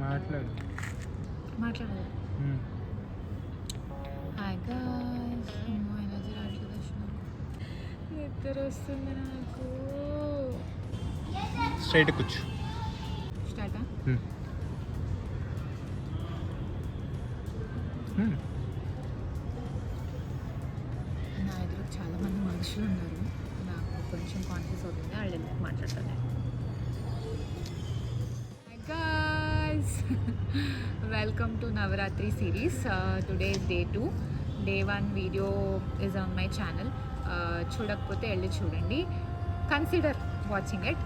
మాట్లాడదు. Hi guys, energy రావట్లేదు. నిద్ర వస్తుంది నాకు. స్ట్రైట్ కూర్చో. స్టార్టా? నా ఎదురు చాలామంది మనుషులు ఉన్నారు. నాకు కొంచెం కాన్ఫ్యూజ్ అవుతుంది. వాళ్ళు ఎందుకు మాట్లాడతాను. Welcome to Navaratri series. Today is day 2. Day 1 video is on my channel. చూడకపోతే వెళ్ళి చూడండి. Consider watching it.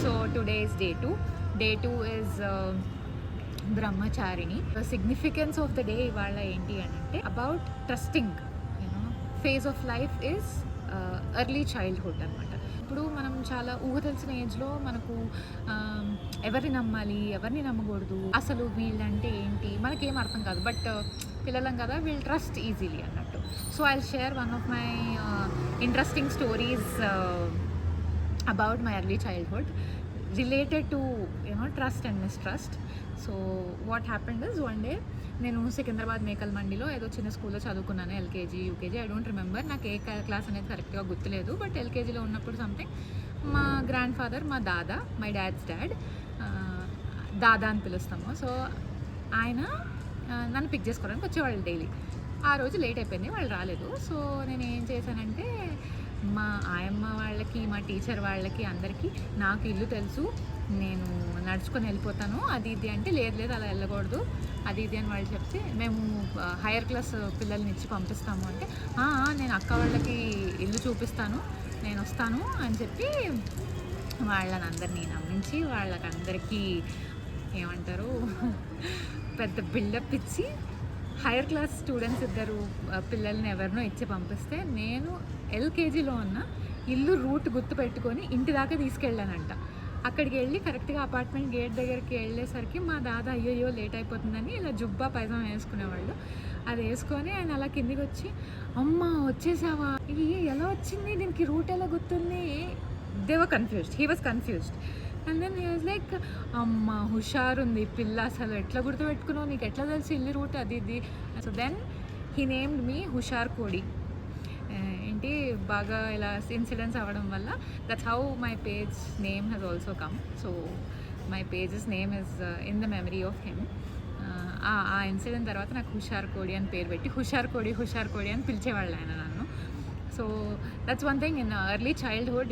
So today is day 2. Day 2 is Brahmacharini. The significance of the day ఇవాళ ఏంటి అంటే about trusting. Phase of life is early childhood అన్నమాట. ఇప్పుడు మనం చాలా ఊహ తెలిసిన ఏజ్లో మనకు ఎవరిని నమ్మాలి, ఎవరిని నమ్మకూడదు, అసలు వీళ్ళంటే ఏంటి మనకేం అర్థం కాదు. బట్ పిల్లలం కదా, వీల్ ట్రస్ట్ ఈజీలీ అన్నట్టు. So I share one of my interesting stories about my early childhood related to trust and mistrust. So what happened is, one day నేను సికింద్రాబాద్ మేకల్ మండిలో ఏదో చిన్న స్కూల్లో చదువుకున్నాను, LKG UKG, I don't remember. నాకు ఏ class అనేది కరెక్ట్గా గుర్తులేదు. బట్ ఎల్కేజీలో ఉన్నప్పుడు సంథింగ్ మా గ్రాండ్ ఫాదర్, మా దాదా, మై డాడ్స్ డాడ్, దాదా అని పిలుస్తాము. సో ఆయన నన్ను పిక్ చేసుకోవడానికి వచ్చేవాళ్ళు డైలీ. ఆ రోజు లేట్ అయిపోయింది, వాళ్ళు రాలేదు. సో నేను ఏం చేశానంటే మా ఆయమ్మ వాళ్ళకి, మా టీచర్ వాళ్ళకి, అందరికీ నాకు ఇల్లు తెలుసు, నేను నడుచుకొని వెళ్ళిపోతాను అది ఇది అంటే, లేదు అలా వెళ్ళకూడదు అది ఇది అని వాళ్ళు చెప్తే, మేము హైయర్ క్లాస్ పిల్లల్ని ఇచ్చి పంపిస్తాము అంటే, నేను అక్క వాళ్ళకి ఇల్లు చూపిస్తాను, నేను వస్తాను అని చెప్పి వాళ్ళని అందరినీ నమ్మించి వాళ్ళకందరికీ ఏమంటారు పెద్ద బిల్డప్ ఇచ్చి హైయర్ క్లాస్ స్టూడెంట్స్ ఇద్దరు పిల్లల్ని ఎవరినో ఇచ్చి పంపిస్తే, నేను ఎల్కేజీలో ఉన్న ఇల్లు రూట్ గుర్తు పెట్టుకొని ఇంటి దాకా తీసుకెళ్ళానంట. అక్కడికి వెళ్ళి కరెక్ట్గా అపార్ట్మెంట్ గేట్ దగ్గరికి వెళ్ళేసరికి మా దాదా అయ్యో లేట్ అయిపోతుందని ఇలా జుబ్బా పైజామా వేసుకునేవాళ్ళు. అది వేసుకొని ఆయన అలా కిందికి వచ్చి, అమ్మ వచ్చేసావా, ఇది ఎలా వచ్చింది, దీనికి రూట్ ఎలా గుర్తుంది, they were confused, he was confused. And then he was like, అమ్మ హుషారుంది పిల్ల, అసలు ఎట్లా గుర్తుపెట్టుకున్నావు, నీకు ఎట్లా తెలిసి ఇల్లు రూట్ అది ఇది. సో దెన్ హీ నేమ్డ్ మీ హుషార్ కోడి. ఏంటి బాగా ఇలా ఇన్సిడెంట్స్ అవ్వడం వల్ల that's how my page name has also come. So my pages name is in the memory of him. ఆ ఇన్సిడెంట్ తర్వాత నాకు హుషార్ కోడి అని పేరు పెట్టి హుషార్ కోడి అని పిలిచేవాళ్ళు ఆయన నన్ను. So that's one thing in early childhood,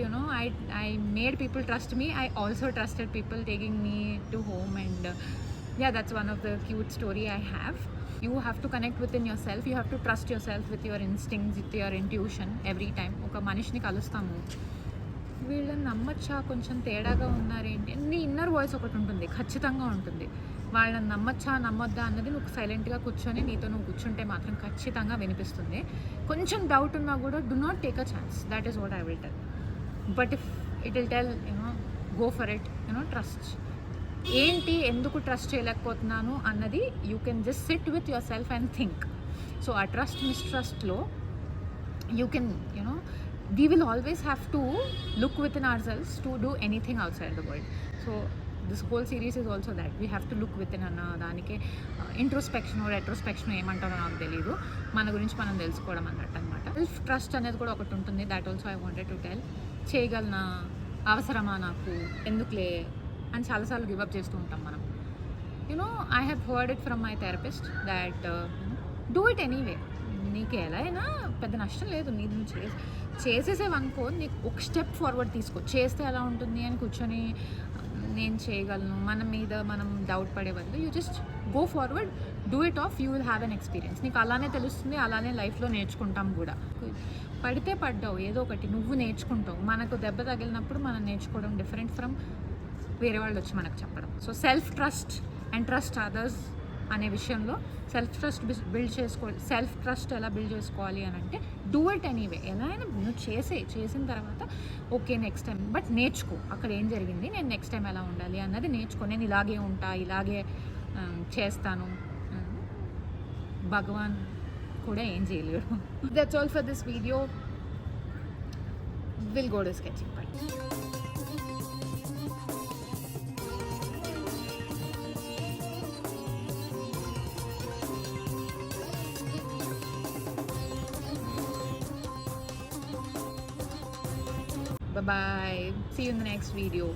I made people trust me. I also trusted people taking me to home, and yeah, that's one of the cute story I have. You have to connect within yourself. You have to trust yourself with your instincts, with your intuition every time. ఒక మనిషిని కలుస్తాము, వీళ్ళని నమ్మచ్చా, కొంచెం తేడాగా ఉన్నారేంటి, నీ inner voice ఒకటి ఉంటుంది, ఖచ్చితంగా ఉంటుంది. వాళ్ళని నమ్మచ్చా నమ్మొద్దా అన్నది నువ్వు సైలెంట్గా కూర్చొని నీతో నువ్వు కూర్చుంటే మాత్రం ఖచ్చితంగా వినిపిస్తుంది. కొంచెం డౌట్ ఉన్నా కూడా do not take a chance. That is what I will tell. But if it will tell go for it. Trust ఏంటి, ఎందుకు ట్రస్ట్ చేయలేకపోతున్నాను అన్నది you can just sit with yourself and think. So ఆ trust మిస్ట్రస్ట్లో you can we will always have to look within ourselves to do anything outside the world. So this whole series is also that we have to look within అన్న దానికి introspection retrospection ఏమంటారో నాకు తెలియదు, మన గురించి మనం తెలుసుకోవడం అన్నట్టు అనమాట. సెల్ఫ్ ట్రస్ట్ అనేది కూడా ఒకటి ఉంటుంది. That also I wanted to tell. చేయగలనా, అవసరమా నాకు, ఎందుకులే అని చాలాసార్లు గివప్ చేస్తూ ఉంటాం మనం. I have heard it from my therapist that do it anyway. నీకు ఎలా అయినా పెద్ద నష్టం లేదు, నీకు నువ్వు చేసేసేవనుకో, నీకు ఒక స్టెప్ ఫార్వర్డ్ తీసుకో. చేస్తే ఎలా ఉంటుంది అని కూర్చొని నేను చేయగలను మన మీద మనం డౌట్ పడే బదులు you just go forward, do it of, you will have an experience. నీకు అలానే తెలుస్తుంది, అలానే లైఫ్లో నేర్చుకుంటాం కూడా. పడితే పడ్డావు, ఏదో ఒకటి నువ్వు నేర్చుకుంటావు. మనకు దెబ్బ తగిలినప్పుడు మనం నేర్చుకోవడం డిఫరెంట్ ఫ్రమ్ వేరే వాళ్ళు వచ్చి మనకు చెప్పడం. So self trust and trust others అనే విషయంలో సెల్ఫ్ ట్రస్ట్ ఎలా బిల్డ్ చేసుకోవాలి అని అంటే, డూ ఇట్ ఎనీవే. ఎలా అయినా నువ్వు చేసిన తర్వాత ఓకే నెక్స్ట్ టైం, బట్ నేర్చుకో అక్కడ ఏం జరిగింది, నేను నెక్స్ట్ టైం ఎలా ఉండాలి అన్నది నేర్చుకో. నేను ఇలాగే ఉంటా, ఇలాగే చేస్తాను, భగవాన్ కూడా ఏం చేయలేడు. That's all for this video. Will go to sketching part. Bye, see you in the next video.